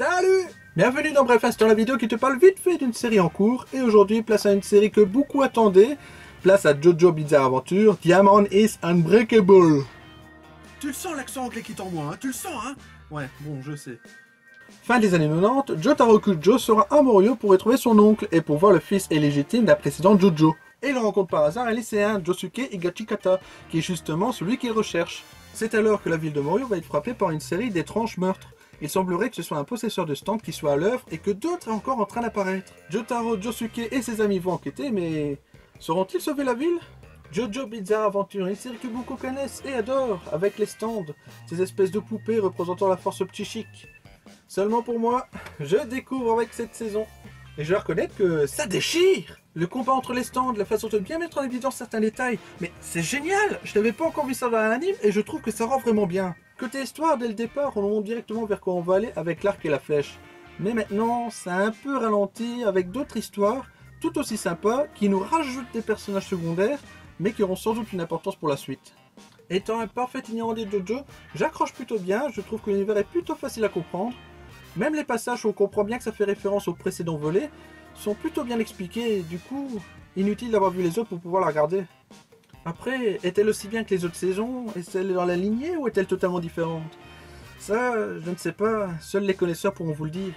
Salut! Bienvenue dans Bref Instant, la vidéo qui te parle vite fait d'une série en cours. Et aujourd'hui, place à une série que beaucoup attendaient. Place à JoJo Bizarre Adventure, Diamond is Unbreakable. Tu le sens l'accent anglais qui est en moi, hein? Tu le sens, hein? Ouais, bon, je sais. Fin des années 90, Jotaro Kujo sera à Morio pour retrouver son oncle et pour voir le fils illégitime d'un précédent JoJo. Et il rencontre par hasard un lycéen, Josuke Higashikata, qui est justement celui qu'il recherche. C'est alors que la ville de Morio va être frappée par une série d'étranges meurtres. Il semblerait que ce soit un possesseur de stand qui soit à l'œuvre et que d'autres est encore en train d'apparaître. Jotaro, Josuke et ses amis vont enquêter, mais sauront-ils sauver la ville? JoJo Bizarre Adventure, une série que beaucoup connaissent et adorent, avec les stands, ces espèces de poupées représentant la force psychique. Seulement pour moi, je découvre avec cette saison. Et je dois reconnaître que ça déchire! Le combat entre les stands, la façon de bien mettre en évidence certains détails, mais c'est génial! Je n'avais pas encore vu ça dans un anime et je trouve que ça rend vraiment bien. Côté histoire, dès le départ, on montre directement vers quoi on va aller avec l'arc et la flèche. Mais maintenant, ça a un peu ralenti avec d'autres histoires, tout aussi sympas, qui nous rajoutent des personnages secondaires, mais qui auront sans doute une importance pour la suite. Étant un parfait ignorant des JoJo, j'accroche plutôt bien, je trouve que l'univers est plutôt facile à comprendre. Même les passages où on comprend bien que ça fait référence au précédent volet sont plutôt bien expliqués et du coup, inutile d'avoir vu les autres pour pouvoir la regarder. Après, est-elle aussi bien que les autres saisons? Est-elle dans la lignée ou est-elle totalement différente? Ça, je ne sais pas, seuls les connaisseurs pourront vous le dire.